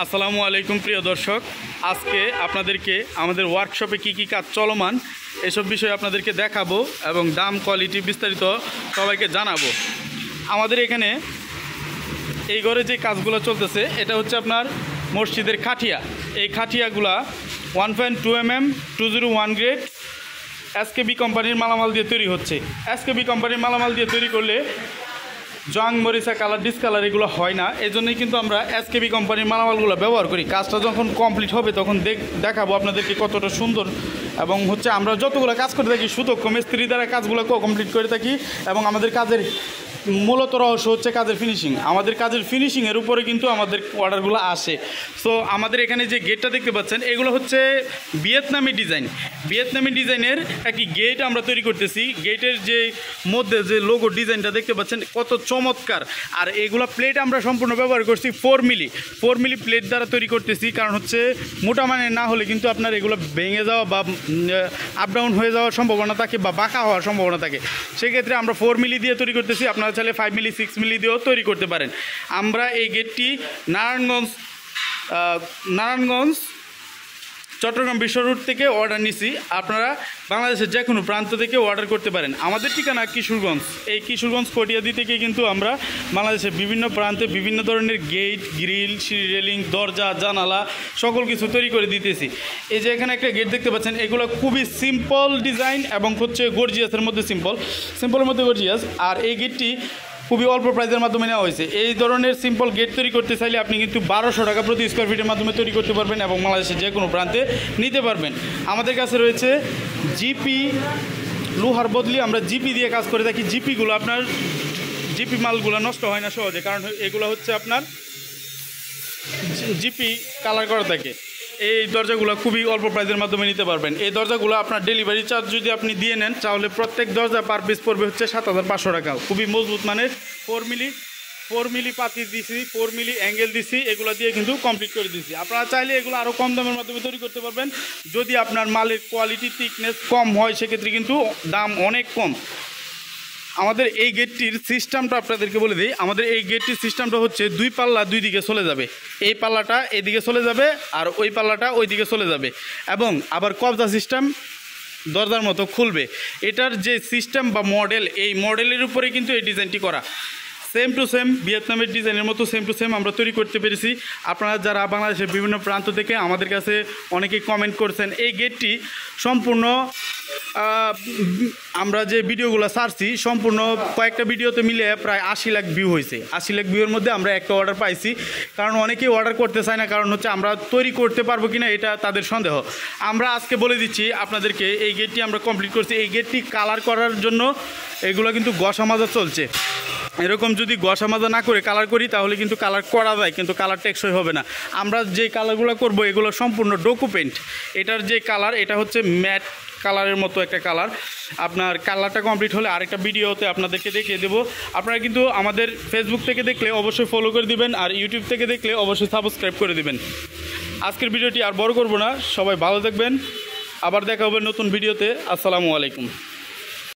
আসসালামু আলাইকুম প্রিয় দর্শক, আজকে আপনাদেরকে আমাদের ওয়ার্কশপে কি কি কাজ চলমান এসব বিষয়ে আপনাদেরকে দেখাবো এবং দাম কোয়ালিটি বিস্তারিত সবাইকে জানাবো। আমাদের এখানে এই ঘরে যে কাজগুলো চলতেছে এটা হচ্ছে আপনার মসজিদের খাটিয়া। এই খাটিয়াগুলা 1.2 mm 201 গ্রেড এসকেবি কোম্পানির মালামাল দিয়ে তৈরি হচ্ছে। এসকেবি কোম্পানির মালামাল দিয়ে তৈরি করলে জং মরিচা কালার ডিসকালার এগুলো হয় না, এই জন্যই কিন্তু আমরা এসকেবি কোম্পানির মালামালগুলো ব্যবহার করি। কাজটা যখন কমপ্লিট হবে তখন দেখাবো আপনাদেরকে কতটা সুন্দর। এবং হচ্ছে আমরা যতগুলো কাজ করে থাকি সুদক্ষ মিস্ত্রি দ্বারা কাজগুলো কমপ্লিট করে থাকি এবং আমাদের কাজের মূলত রহস্য হচ্ছে কাজের ফিনিশিং। আমাদের কাজের ফিনিশিংয়ের উপরে কিন্তু আমাদের অর্ডারগুলো আসে। সো আমাদের এখানে যে গেটটা দেখতে পাচ্ছেন এগুলো হচ্ছে ভিয়েতনামি ডিজাইনের একটি গেট আমরা তৈরি করতেছি। গেটের যে মধ্যে যে লোগো ডিজাইনটা দেখতে পাচ্ছেন কত চমৎকার। আর এগুলো প্লেট আমরা সম্পূর্ণ ব্যবহার করছি 4 মিলি প্লেট দ্বারা তৈরি করতেছি, কারণ হচ্ছে মোটা মানে না হলে কিন্তু আপনার এগুলো ভেঙে যাওয়া বা আপ ডাউন হয়ে যাওয়ার সম্ভাবনা থাকে বা বাঁকা হওয়ার সম্ভাবনা থাকে। সেক্ষেত্রে আমরা 4 মিলি দিয়ে তৈরি করতেছি, আপনারা চাইলে 5 মিলি 6 মিলি দিয়েও তৈরি করতে পারেন। আমরা এই গেটটি নারায়ণগঞ্জ চট্টগ্রাম বিশ্ব রোড থেকে অর্ডার নিছি। আপনারা বাংলাদেশের যে কোনো প্রান্ত থেকে অর্ডার করতে পারেন। আমাদের ঠিকানা কিশোরগঞ্জ। এই কিশোরগঞ্জ কটিয়াদি থেকে কিন্তু আমরা বাংলাদেশের বিভিন্ন প্রান্তে বিভিন্ন ধরনের গেট, গ্রিল, সিঁড়ি রেলিং, দরজা, জানালা সকল কিছু তৈরি করে দিতেছি। এই যে এখানে একটা গেট দেখতে পাচ্ছেন, এগুলো খুবই সিম্পল ডিজাইন এবং হচ্ছে গর্জিয়াসের মধ্যে সিম্পলের মধ্যে গর্জিয়াস। আর এই গেটটি খুবই অল্প প্রাইসের মাধ্যমে নেওয়া হয়েছে। এই ধরনের সিম্পল গেট তৈরি করতে চাইলে আপনি কিন্তু 1200 টাকা প্রতি স্কোয়ার ফিটের মাধ্যমে তৈরি করতে পারবেন এবং বাংলাদেশের যে কোনো প্রান্তে নিতে পারবেন। আমাদের কাছে রয়েছে জিপি, লোহার বদলি আমরা জিপি দিয়ে কাজ করে থাকি। জিপি মালগুলো নষ্ট হয় না সহজে, কারণ এগুলো হচ্ছে আপনার জিপি কালার করা থাকে। এই দরজাগুলো খুবই অল্প প্রাইসের মাধ্যমে নিতে পারবেন। এই দরজাগুলো আপনার ডেলিভারি চার্জ যদি আপনি দিয়ে নেন তাহলে প্রত্যেক দরজা পার পিস পড়বে হচ্ছে 7500 টাকা। খুবই মজবুত মানের 4 মিলি পাতি দিছি, 4 মিলি অ্যাঙ্গেল দিছি, এগুলো দিয়ে কিন্তু কমপ্লিট করে দিছি। আপনারা চাইলে এগুলো আরও কম দামের মাধ্যমে তৈরি করতে পারবেন। যদি আপনার মালের কোয়ালিটি থিকনেস কম হয় সেক্ষেত্রে কিন্তু দাম অনেক কম। আমাদের এই গেটটির সিস্টেমটা আপনাদেরকে বলে দিই। আমাদের এই গেটটির সিস্টেমটা হচ্ছে 2 পাল্লা 2 দিকে চলে যাবে। এই পাল্লাটা এদিকে চলে যাবে আর ওই পাল্লাটা ওই দিকে চলে যাবে এবং আবার কবজা সিস্টেম দরজার মতো খুলবে। এটার যে সিস্টেম বা মডেল, এই মডেলের উপরে কিন্তু এই ডিজাইনটি করা। সেম টু সেম ভিয়েতনামের ডিজাইনের মতো সেম টু সেম আমরা তৈরি করতে পেরেছি। আপনারা যারা বাংলাদেশের বিভিন্ন প্রান্ত থেকে আমাদের কাছে অনেকেই কমেন্ট করছেন। এই গেটটি সম্পূর্ণ আমরা যে ভিডিওগুলো ছাড়ছি সম্পূর্ণ কয়েকটা ভিডিওতে মিলে প্রায় 80 লাখ ভিউ হয়েছে। 80 লাখ ভিউর মধ্যে আমরা একটা অর্ডার পাইছি, কারণ অনেকেই অর্ডার করতে চায় না, কারণ হচ্ছে আমরা তৈরি করতে পারবো কিনা এটা তাদের সন্দেহ। আমরা আজকে বলে দিচ্ছি আপনাদেরকে, এই গেটটি আমরা কমপ্লিট করছি। এই গেটটি কালার করার জন্য এগুলো কিন্তু ঘষা মাজা চলছে। এরকম যদি ঘষা মাজা না করে কালার করি তাহলে কিন্তু কালার করা যায়, কিন্তু কালার টেকসই হবে না। আমরা যে কালারগুলো করব এগুলো সম্পূর্ণ ডকুপেন্ট। এটার যে কালার এটা হচ্ছে ম্যাট কালারের মতো একটা কালার। আপনার কালারটা কমপ্লিট হলে আরেকটা ভিডিওতে আপনাদেরকে দেখিয়ে দেবো। আপনারা কিন্তু আমাদের ফেসবুক থেকে দেখলে অবশ্যই ফলো করে দিবেন আর ইউটিউব থেকে দেখলে অবশ্যই সাবস্ক্রাইব করে দিবেন। আজকের ভিডিওটি আর বড় করব না, সবাই ভালো থাকবেন। আবার দেখা হবে নতুন ভিডিওতে। আসসালামু আলাইকুম।